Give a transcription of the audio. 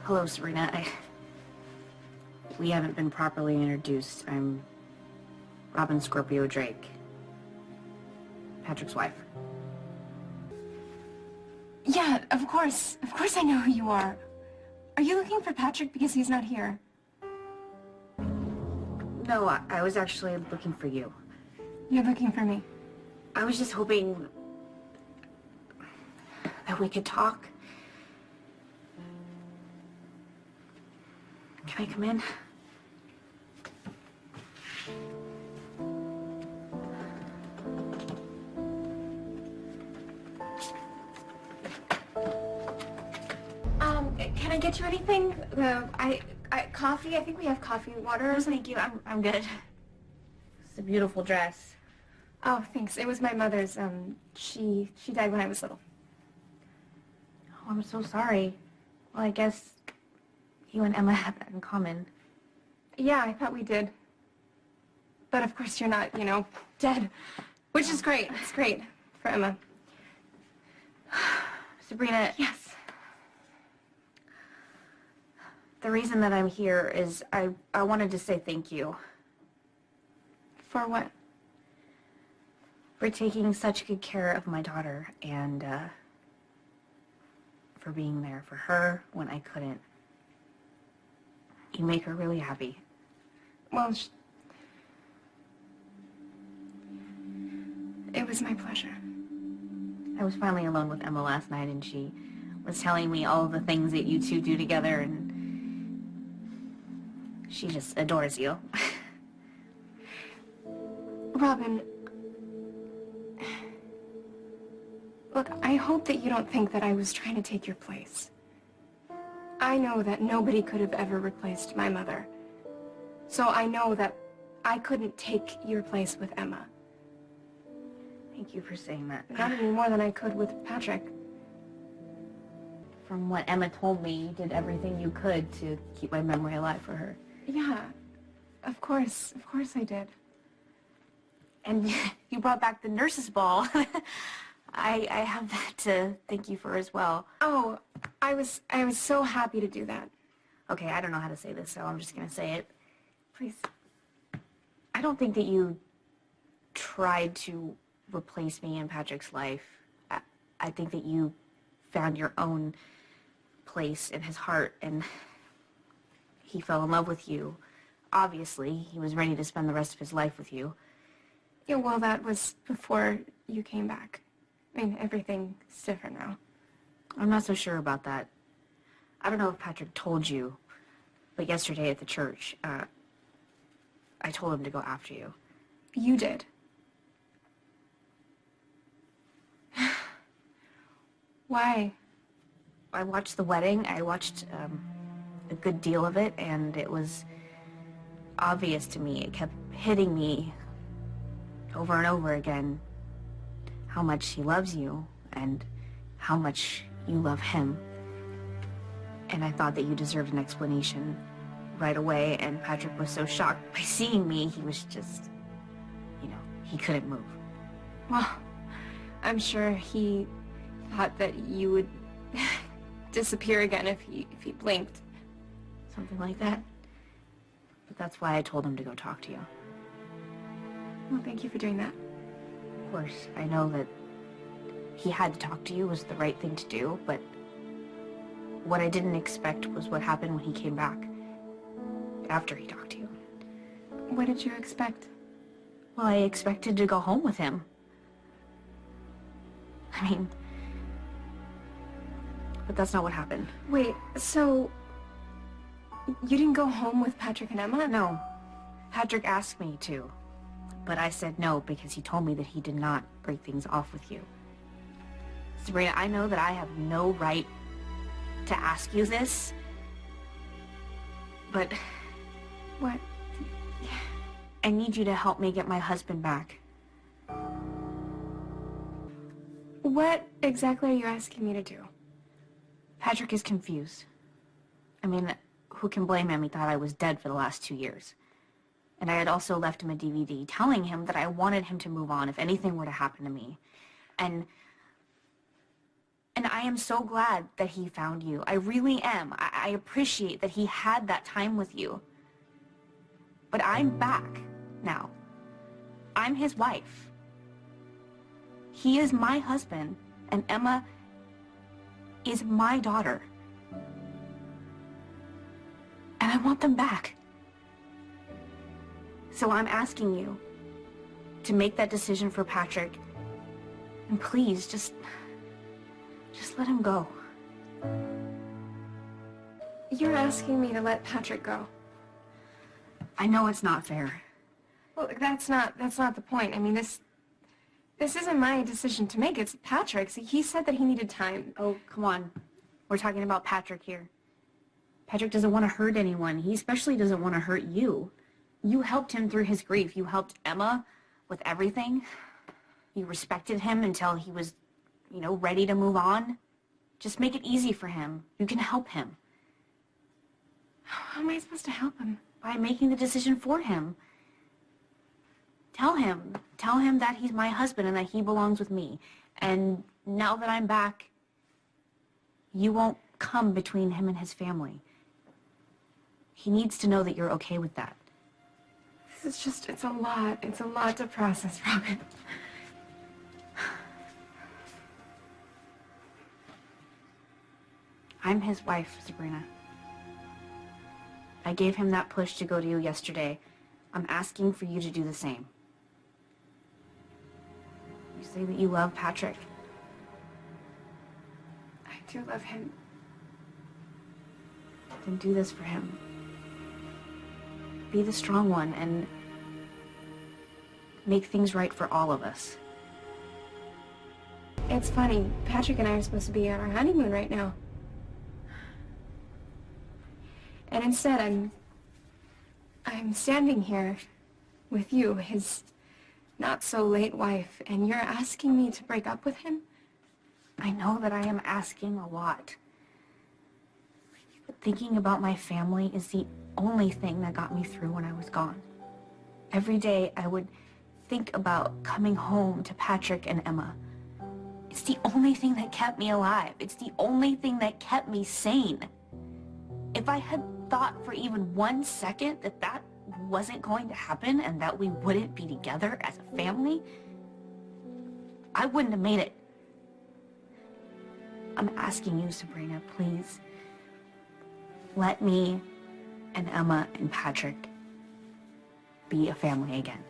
Hello, Sabrina. We haven't been properly introduced. I'm Robin Scorpio Drake, Patrick's wife. Yeah, of course. Of course I know who you are. Are you looking for Patrick because he's not here? No, I was actually looking for you. You're looking for me. I was just hoping that we could talk. Can I come in? Can I get you anything? Coffee? I think we have coffee. Water? Thank you. I'm good. It's a beautiful dress. Oh, thanks. It was my mother's. She died when I was little. Oh, I'm so sorry. Well, I guess you and Emma have that in common. Yeah, I thought we did. But of course you're not, dead. Which is great. It's great for Emma. Sabrina. Yes. The reason that I'm here is I wanted to say thank you. For what? For taking such good care of my daughter and for being there for her when I couldn't. You make her really happy. Well, it was my pleasure. I was finally alone with Emma last night and she was telling me all of the things that you two do together and she just adores you. Robin, look, I hope that you don't think that I was trying to take your place. I know that nobody could have ever replaced my mother. So I know that I couldn't take your place with Emma. Thank you for saying that. Not any more than I could with Patrick. From what Emma told me, you did everything you could to keep my memory alive for her. Yeah, of course I did. And you brought back the nurse's ball. I have that to thank you for as well. Oh, I was so happy to do that. Okay, I don't know how to say this, so I'm just gonna say it. Please. I don't think that you tried to replace me in Patrick's life. I think that you found your own place in his heart and he fell in love with you. Obviously, he was ready to spend the rest of his life with you. Yeah, well, that was before you came back. I mean, everything's different now. I'm not so sure about that. I don't know if Patrick told you, but yesterday at the church, I told him to go after you. You did? Why? I watched the wedding. I watched a good deal of it, and it was obvious to me. It kept hitting me over and over again how much he loves you and how much you love him. And I thought that you deserved an explanation right away, and Patrick was so shocked by seeing me, he was just, he couldn't move. Well, I'm sure he thought that you would disappear again if he blinked. Something like that. But that's why I told him to go talk to you. Well, thank you for doing that. Of course, I know that he had to talk to you was the right thing to do, but what I didn't expect was what happened when he came back after he talked to you. What did you expect? Well, I expected to go home with him. I mean, but that's not what happened. Wait, so you didn't go home with Patrick and Emma? No. Patrick asked me to, but I said no because he told me that he did not break things off with you. Sabrina, I know that I have no right to ask you this, but... What? I need you to help me get my husband back. What exactly are you asking me to do? Patrick is confused. I mean, who can blame him? He thought I was dead for the last 2 years. And I had also left him a DVD telling him that I wanted him to move on if anything were to happen to me. And I am so glad that he found you. I really am. I appreciate that he had that time with you. But I'm back now. I'm his wife. He is my husband, and Emma is my daughter. And I want them back. So I'm asking you to make that decision for Patrick. And please, just let him go. You're asking me to let Patrick go. I know it's not fair. Well, that's not the point. I mean, this isn't my decision to make. It's Patrick's. He said that he needed time. Oh, come on. We're talking about Patrick here. Patrick doesn't want to hurt anyone. He especially doesn't want to hurt you. You helped him through his grief. You helped Emma with everything. You respected him until he was, ready to move on. Just make it easy for him. You can help him. How am I supposed to help him? By making the decision for him. Tell him that he's my husband and that he belongs with me. And now that I'm back, you won't come between him and his family. He needs to know that you're okay with that. This is just, it's a lot to process, Robin. I'm his wife, Sabrina. I gave him that push to go to you yesterday. I'm asking for you to do the same. You say that you love Patrick. I do love him. Then do this for him. Be the strong one and make things right for all of us. It's funny, Patrick and I are supposed to be on our honeymoon right now. And instead, I'm standing here with you, his not-so-late wife, and you're asking me to break up with him? I know that I am asking a lot. But thinking about my family is the only thing that got me through when I was gone. Every day, I would think about coming home to Patrick and Emma. It's the only thing that kept me alive. It's the only thing that kept me sane. If I had thought for even 1 second that that wasn't going to happen and that we wouldn't be together as a family, I wouldn't have made it. I'm asking you, Sabrina, please, let me and Emma and Patrick be a family again.